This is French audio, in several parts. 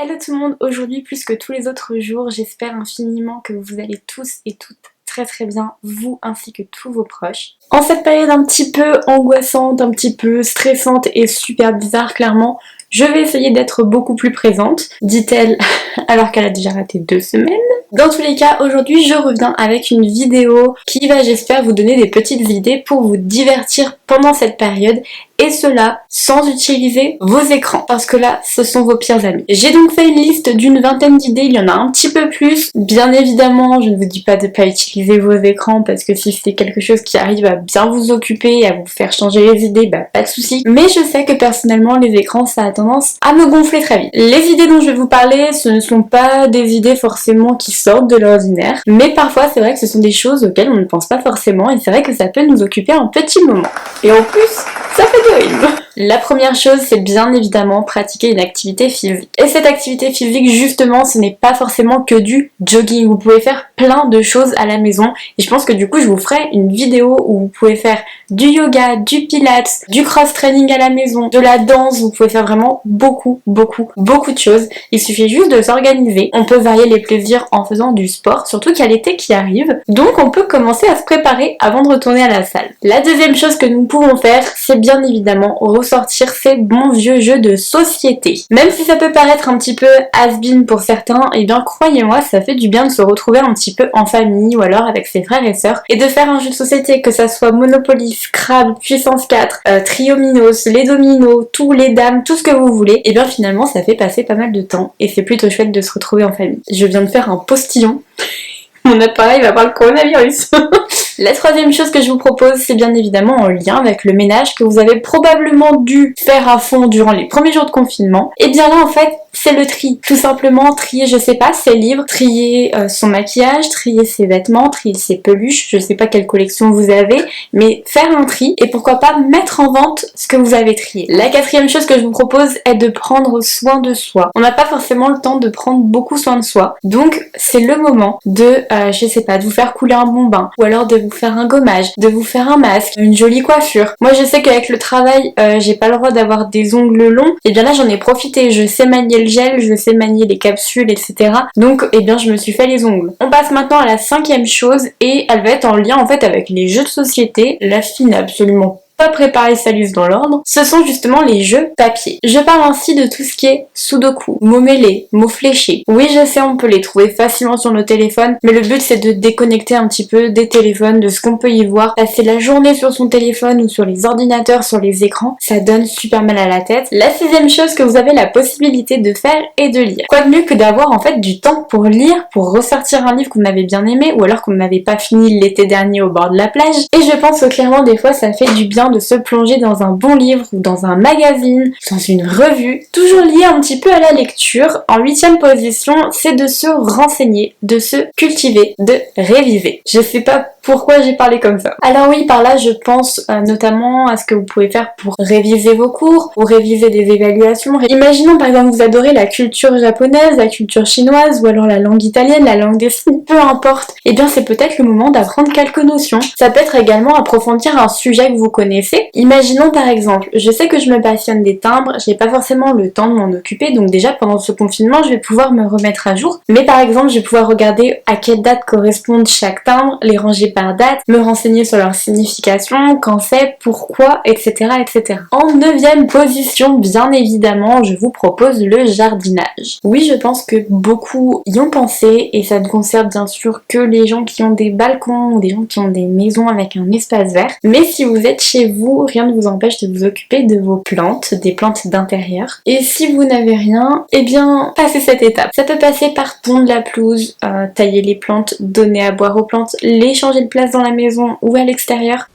Hello tout le monde, aujourd'hui plus que tous les autres jours, j'espère infiniment que vous allez tous et toutes très bien, vous ainsi que tous vos proches. En cette période un petit peu angoissante, un petit peu stressante et super bizarre clairement, je vais essayer d'être beaucoup plus présente, dit-elle alors qu'elle a déjà raté 2 semaines. Dans tous les cas, aujourd'hui je reviens avec une vidéo qui va j'espère vous donner des petites idées pour vous divertir pendant cette période et cela sans utiliser vos écrans parce que là ce sont vos pires amis. J'ai donc fait une liste d'une vingtaine d'idées, il y en a un petit peu plus. Bien évidemment je ne vous dis pas de ne pas utiliser vos écrans parce que si c'est quelque chose qui arrive à bien vous occuper et à vous faire changer les idées, bah pas de soucis. Mais je sais que personnellement les écrans ça a tendance à me gonfler très vite. Les idées dont je vais vous parler ce ne sont pas des idées forcément qui sortent de l'ordinaire, mais parfois c'est vrai que ce sont des choses auxquelles on ne pense pas forcément et c'est vrai que ça peut nous occuper un petit moment. Et en plus, ça fait du rythme. La première chose, c'est bien évidemment pratiquer une activité physique. Et cette activité physique, justement, ce n'est pas forcément que du jogging. Vous pouvez faire plein de choses à la maison. Et je pense que du coup, je vous ferai une vidéo où vous pouvez faire du yoga, du pilates, du cross-training à la maison, de la danse. Vous pouvez faire vraiment beaucoup de choses. Il suffit juste de s'organiser. On peut varier les plaisirs en faisant du sport, surtout qu'il y a l'été qui arrive. Donc, on peut commencer à se préparer avant de retourner à la salle. La deuxième chose que nous pouvons faire, c'est bien évidemment ressortir ces bons vieux jeux de société. Même si ça peut paraître un petit peu has-been pour certains, et bien croyez-moi, ça fait du bien de se retrouver un petit peu en famille ou alors avec ses frères et sœurs et de faire un jeu de société, que ça soit Monopoly, Scrabble, Puissance 4, Triominos, les dominos, tous les dames, tout ce que vous voulez, et bien finalement ça fait passer pas mal de temps et c'est plutôt chouette de se retrouver en famille. Je viens de faire un postillon. Mon appareil va voir le coronavirus. La troisième chose que je vous propose, c'est bien évidemment en lien avec le ménage que vous avez probablement dû faire à fond durant les premiers jours de confinement. Et bien là, en fait, c'est le tri. Tout simplement trier, je sais pas, ses livres, trier son maquillage, trier ses vêtements, trier ses peluches, je sais pas quelle collection vous avez, mais faire un tri et pourquoi pas mettre en vente ce que vous avez trié. La quatrième chose que je vous propose est de prendre soin de soi. On n'a pas forcément le temps de prendre beaucoup soin de soi, donc c'est le moment de, je sais pas, de vous faire couler un bon bain, ou alors de vous faire un gommage, de vous faire un masque, une jolie coiffure. Moi je sais qu'avec le travail, j'ai pas le droit d'avoir des ongles longs, et bien là j'en ai profité, je sais manier le gel, je sais manier les capsules, etc. Donc, eh bien, je me suis fait les ongles. On passe maintenant à la cinquième chose et elle va être en lien en fait avec les jeux de société. La fille n'a absolument pas préparé sa liste dans l'ordre. Ce sont justement les jeux papier. Je parle ainsi de tout ce qui est sudoku, mots mêlés, mots fléchés. Oui, je sais, on peut les trouver facilement sur nos téléphones, mais le but c'est de déconnecter un petit peu des téléphones, de ce qu'on peut y voir. Passer la journée sur son téléphone ou sur les ordinateurs, sur les écrans, ça donne super mal à la tête. La sixième chose que vous avez la possibilité de faire est de lire. Quoi de mieux que d'avoir en fait du temps pour lire, pour ressortir un livre qu'on avait bien aimé ou alors qu'on n'avait pas fini l'été dernier au bord de la plage. Et je pense que clairement des fois ça fait du bien de se plonger dans un bon livre ou dans un magazine, dans une revue, toujours lié un petit peu à la lecture. En 8e position, c'est de se renseigner, de se cultiver, de réviser. Je sais pas pourquoi j'ai parlé comme ça. Alors oui, par là je pense notamment à ce que vous pouvez faire pour réviser vos cours, ou réviser des évaluations. Imaginons par exemple que vous adorez la culture japonaise, la culture chinoise, ou alors la langue italienne, la langue des signes, peu importe. Et bien c'est peut-être le moment d'apprendre quelques notions. Ça peut être également approfondir un sujet que vous connaissez. Imaginons par exemple, je sais que je me passionne des timbres, j'ai pas forcément le temps de m'en occuper, donc déjà pendant ce confinement je vais pouvoir me remettre à jour. Mais par exemple je vais pouvoir regarder à quelle date correspondent chaque timbre, les ranger par date, me renseigner sur leur signification, quand c'est, pourquoi, etc. etc. En 9e position, bien évidemment, je vous propose le jardinage. Oui, je pense que beaucoup y ont pensé et ça ne concerne bien sûr que les gens qui ont des balcons ou des gens qui ont des maisons avec un espace vert. Mais si vous êtes chez vous, rien ne vous empêche de vous occuper de vos plantes, des plantes d'intérieur. Et si vous n'avez rien, eh bien, passez cette étape. Ça peut passer par tondre la pelouse, tailler les plantes, donner à boire aux plantes, les changer de place dans la maison ou à l'extérieur.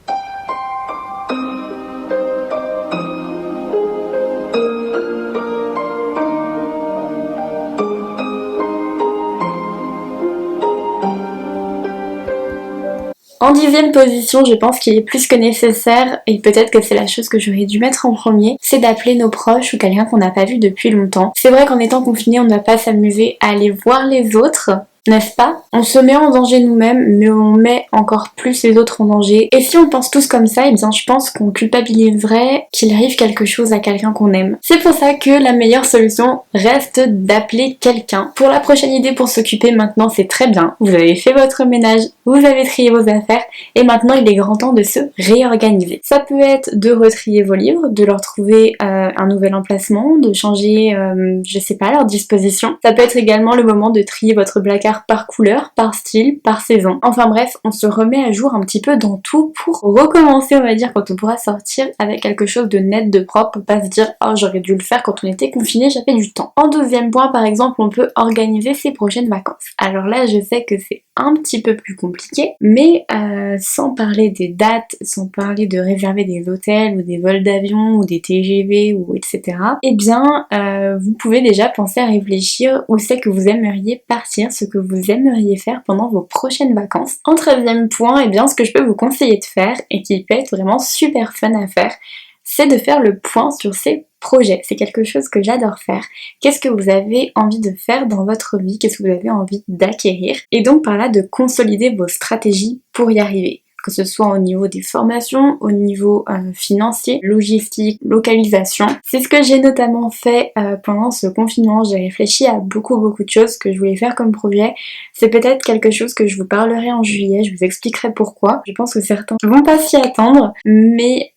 En 10e position, je pense qu'il est plus que nécessaire, et peut-être que c'est la chose que j'aurais dû mettre en premier, c'est d'appeler nos proches ou quelqu'un qu'on n'a pas vu depuis longtemps. C'est vrai qu'en étant confiné, on ne va pas s'amuser à aller voir les autres, N'est-ce pas? On se met en danger nous-mêmes, mais on met encore plus les autres en danger. Et si on pense tous comme ça, eh bien je pense qu'on culpabiliserait qu'il arrive quelque chose à quelqu'un qu'on aime. C'est pour ça que la meilleure solution reste d'appeler quelqu'un. Pour la prochaine idée pour s'occuper maintenant, c'est très bien. Vous avez fait votre ménage, vous avez trié vos affaires, et maintenant il est grand temps de se réorganiser. Ça peut être de retrier vos livres, de leur trouver un nouvel emplacement, de changer, je sais pas, leur disposition. Ça peut être également le moment de trier votre placard par couleur, par style, par saison. Enfin bref, on se remet à jour un petit peu dans tout pour recommencer, on va dire, quand on pourra sortir avec quelque chose de net, de propre, pas se dire oh j'aurais dû le faire quand on était confiné, j'avais du temps. En deuxième point, par exemple, on peut organiser ses prochaines vacances. Alors là, je sais que c'est un petit peu plus compliqué, mais sans parler des dates, sans parler de réserver des hôtels ou des vols d'avion ou des TGV ou etc. Eh bien, vous pouvez déjà penser à réfléchir où c'est que vous aimeriez partir, ce que vous aimeriez faire pendant vos prochaines vacances. En 13e point, eh bien, ce que je peux vous conseiller de faire et qui peut être vraiment super fun à faire, c'est de faire le point sur ces projets. C'est quelque chose que j'adore faire. Qu'est-ce que vous avez envie de faire dans votre vie? Qu'est-ce que vous avez envie d'acquérir? Et donc par là de consolider vos stratégies pour y arriver. Que ce soit au niveau des formations, au niveau financier, logistique, localisation. C'est ce que j'ai notamment fait pendant ce confinement. J'ai réfléchi à beaucoup de choses que je voulais faire comme projet. C'est peut-être quelque chose que je vous parlerai en juillet, je vous expliquerai pourquoi. Je pense que certains ne vont pas s'y attendre, mais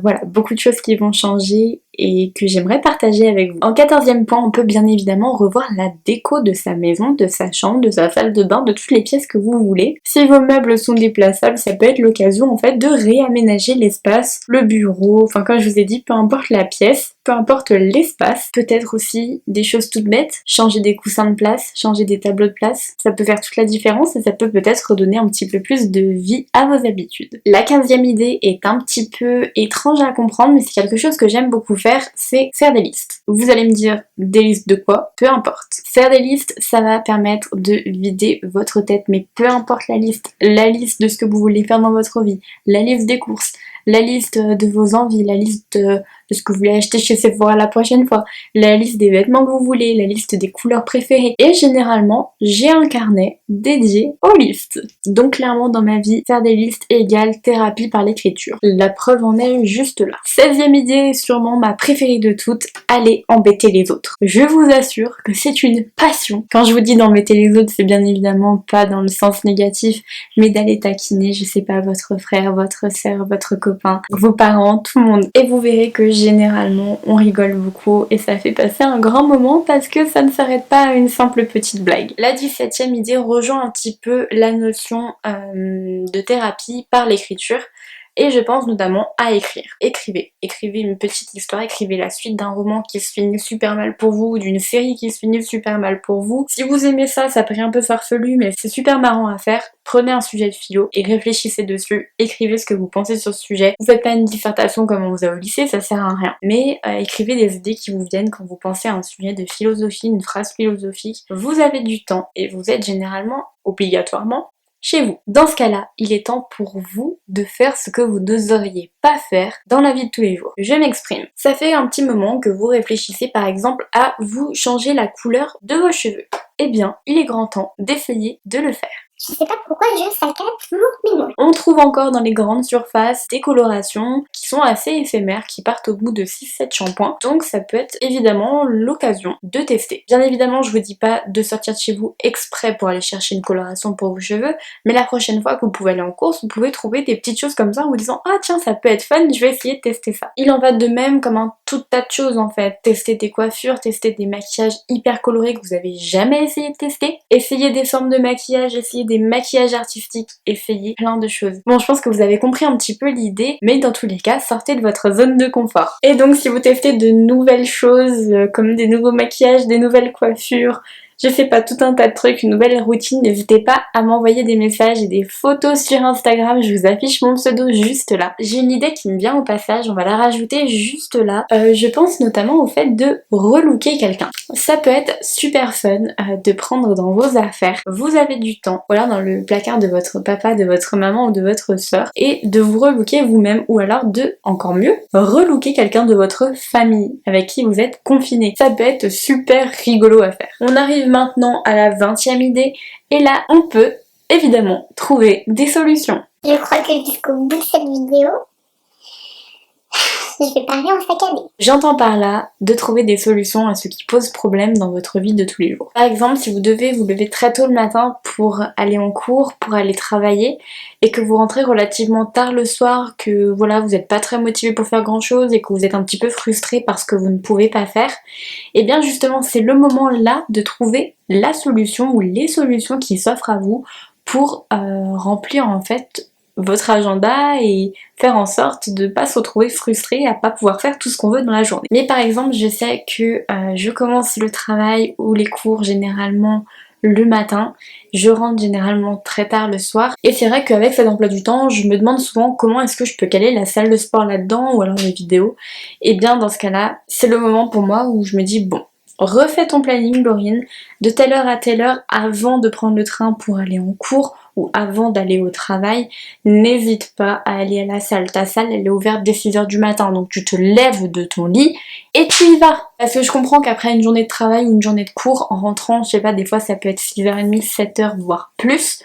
voilà, beaucoup de choses qui vont changer et que j'aimerais partager avec vous. En 14e point, on peut bien évidemment revoir la déco de sa maison, de sa chambre, de sa salle de bain, de toutes les pièces que vous voulez. Si vos meubles sont déplaçables, ça peut être l'occasion en fait de réaménager l'espace, le bureau, enfin comme je vous ai dit, peu importe la pièce, peu importe l'espace. Peut-être aussi des choses toutes bêtes, changer des coussins de place, changer des tableaux de place, ça peut faire toute la différence et ça peut peut-être redonner un petit peu plus de vie à vos habitudes. La 15e idée est un petit peu étrange à comprendre, mais c'est quelque chose que j'aime beaucoup faire, c'est faire des listes. Vous allez me dire des listes de quoi? Peu importe. Faire des listes, ça va permettre de vider votre tête, mais peu importe la liste de ce que vous voulez faire dans votre vie, la liste des courses, la liste de vos envies, la liste de ce que vous voulez acheter chez Sephora la prochaine fois, la liste des vêtements que vous voulez, la liste des couleurs préférées. Et généralement, j'ai un carnet dédié aux listes. Donc clairement dans ma vie, faire des listes égale thérapie par l'écriture. La preuve en est juste là. 16e idée, sûrement ma préférée de toutes, aller embêter les autres. Je vous assure que c'est une passion. Quand je vous dis d'embêter les autres, c'est bien évidemment pas dans le sens négatif, mais d'aller taquiner, je sais pas, votre frère, votre sœur, votre copain, vos parents, tout le monde. Et vous verrez que généralement on rigole beaucoup et ça fait passer un grand moment parce que ça ne s'arrête pas à une simple petite blague. La 17e idée rejoint un petit peu la notion de thérapie par l'écriture. Et je pense notamment à écrire. Écrivez une petite histoire, écrivez la suite d'un roman qui se finit super mal pour vous, ou d'une série qui se finit super mal pour vous. Si vous aimez ça, ça paraît un peu farfelu, mais c'est super marrant à faire. Prenez un sujet de philo et réfléchissez dessus, écrivez ce que vous pensez sur ce sujet. Vous faites pas une dissertation comme on vous a au lycée, ça sert à rien. Mais écrivez des idées qui vous viennent quand vous pensez à un sujet de philosophie, une phrase philosophique. Vous avez du temps et vous êtes généralement, obligatoirement, chez vous. Dans ce cas-là, il est temps pour vous de faire ce que vous n'oseriez pas faire dans la vie de tous les jours. Je m'exprime. Ça fait un petit moment que vous réfléchissez par exemple à vous changer la couleur de vos cheveux. Eh bien, il est grand temps d'essayer de le faire. Je sais pas pourquoi je saccade toujours mes mots. On trouve encore dans les grandes surfaces des colorations qui sont assez éphémères, qui partent au bout de 6-7 shampoings. Donc ça peut être évidemment l'occasion de tester. Bien évidemment, je vous dis pas de sortir de chez vous exprès pour aller chercher une coloration pour vos cheveux, mais la prochaine fois que vous pouvez aller en course, vous pouvez trouver des petites choses comme ça en vous disant ah tiens ça peut être fun, je vais essayer de tester ça. Il en va de même comme un tout tas de choses en fait. Tester des coiffures, tester des maquillages hyper colorés que vous avez jamais essayé de tester, essayer des formes de maquillage, essayer des maquillages artistiques, essayer plein de choses. Bon, je pense que vous avez compris un petit peu l'idée, mais dans tous les cas, sortez de votre zone de confort. Et donc si vous testez de nouvelles choses, comme des nouveaux maquillages, des nouvelles coiffures, je sais pas, tout un tas de trucs, une nouvelle routine, n'hésitez pas à m'envoyer des messages et des photos sur Instagram, je vous affiche mon pseudo juste là. J'ai une idée qui me vient au passage, on va la rajouter juste là. Je pense notamment au fait de relooker quelqu'un. Ça peut être super fun de prendre dans vos affaires, vous avez du temps, ou alors dans le placard de votre papa, de votre maman ou de votre soeur, et de vous relooker vous-même, ou alors de, encore mieux, relooker quelqu'un de votre famille avec qui vous êtes confiné. Ça peut être super rigolo à faire. On arrive arrive maintenant à la 20e idée et là on peut évidemment trouver des solutions. Je crois que jusqu'au bout de cette vidéo, je vais pas rien saccader. J'entends par là de trouver des solutions à ce qui pose problème dans votre vie de tous les jours. Par exemple, si vous devez vous lever très tôt le matin pour aller en cours, pour aller travailler, et que vous rentrez relativement tard le soir, que voilà, vous n'êtes pas très motivé pour faire grand chose et que vous êtes un petit peu frustré parce que vous ne pouvez pas faire, et bien justement c'est le moment là de trouver la solution ou les solutions qui s'offrent à vous pour remplir en fait votre agenda et faire en sorte de pas se retrouver frustré à pas pouvoir faire tout ce qu'on veut dans la journée. Mais par exemple, je sais que je commence le travail ou les cours généralement le matin, je rentre généralement très tard le soir et c'est vrai qu'avec cet emploi du temps, je me demande souvent comment est-ce que je peux caler la salle de sport là-dedans ou alors les vidéos. Et bien dans ce cas-là, c'est le moment pour moi où je me dis bon, refais ton planning Laurine, de telle heure à telle heure avant de prendre le train pour aller en cours ou avant d'aller au travail, n'hésite pas à aller à la salle. Ta salle, elle est ouverte dès 6h du matin, donc tu te lèves de ton lit et tu y vas. Parce que je comprends qu'après une journée de travail, une journée de cours, en rentrant, je sais pas, des fois ça peut être 6h30, 7h, voire plus,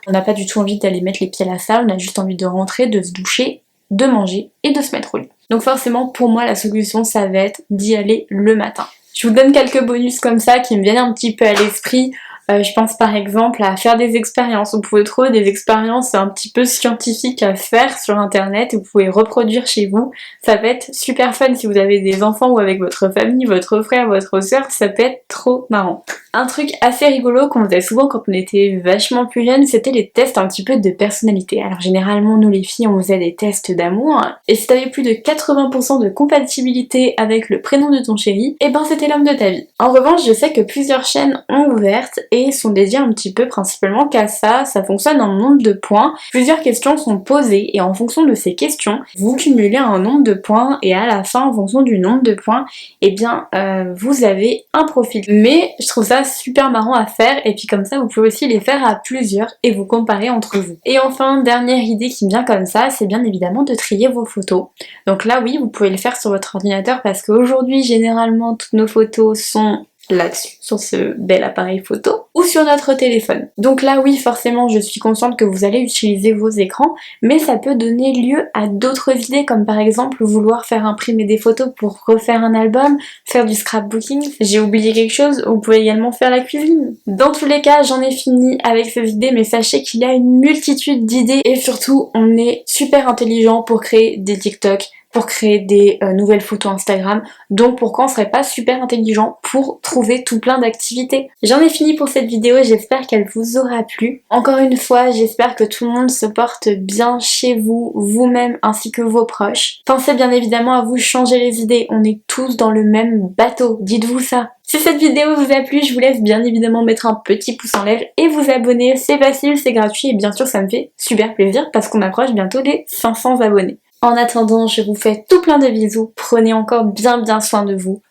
on n'a pas du tout envie d'aller mettre les pieds à la salle, on a juste envie de rentrer, de se doucher, de manger et de se mettre au lit. Donc forcément, pour moi, la solution, ça va être d'y aller le matin. Je vous donne quelques bonus comme ça qui me viennent un petit peu à l'esprit. Je pense par exemple à faire des expériences. Vous pouvez trouver des expériences un petit peu scientifiques à faire sur internet et vous pouvez reproduire chez vous. Ça peut être super fun si vous avez des enfants ou avec votre famille, votre frère, votre soeur, ça peut être trop marrant. Un truc assez rigolo qu'on faisait souvent quand on était vachement plus jeune, c'était les tests un petit peu de personnalité. Alors généralement nous les filles on faisait des tests d'amour et si t'avais plus de 80% de compatibilité avec le prénom de ton chéri, et ben c'était l'homme de ta vie. En revanche je sais que plusieurs chaînes ont ouvert et sont dédiées un petit peu principalement qu'à ça, ça fonctionne en nombre de points. Plusieurs questions sont posées et en fonction de ces questions, vous cumulez un nombre de points et à la fin en fonction du nombre de points, et bien vous avez un profil. Mais je trouve ça super marrant à faire et puis comme ça vous pouvez aussi les faire à plusieurs et vous comparer entre vous. Et enfin, dernière idée qui me vient comme ça, c'est bien évidemment de trier vos photos. Donc là oui, vous pouvez le faire sur votre ordinateur parce qu'aujourd'hui généralement toutes nos photos sont là-dessus, sur ce bel appareil photo, ou sur notre téléphone. Donc là oui, forcément je suis consciente que vous allez utiliser vos écrans, mais ça peut donner lieu à d'autres idées, comme par exemple vouloir faire imprimer des photos pour refaire un album, faire du scrapbooking. J'ai oublié quelque chose, vous pouvez également faire la cuisine. Dans tous les cas, j'en ai fini avec ces idées, mais sachez qu'il y a une multitude d'idées et surtout on est super intelligent pour créer des TikTok, pour créer des nouvelles photos Instagram, donc pourquoi on serait pas super intelligent pour trouver tout plein d'activités. J'en ai fini pour cette vidéo, j'espère qu'elle vous aura plu. Encore une fois, j'espère que tout le monde se porte bien chez vous, vous-même ainsi que vos proches. Pensez bien évidemment à vous changer les idées, on est tous dans le même bateau, dites-vous ça. Si cette vidéo vous a plu, je vous laisse bien évidemment mettre un petit pouce en l'air et vous abonner, c'est facile, c'est gratuit et bien sûr ça me fait super plaisir parce qu'on approche bientôt des 500 abonnés. En attendant, je vous fais tout plein de bisous, prenez encore bien soin de vous.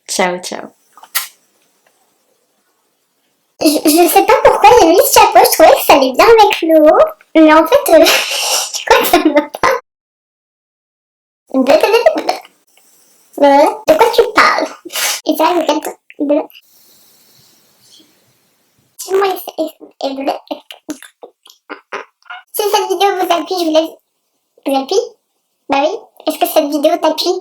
Ciao ciao. Je sais pas pourquoi j'ai mis ce chapeau, je trouvais que ça allait bien avec le haut, mais en fait, je crois que ça ne va pas. De quoi tu parles? Et ça, je vais si cette vidéo vous appuie, je vous laisse. Vous appuie? Bah oui. Est-ce que cette vidéo t'appuie?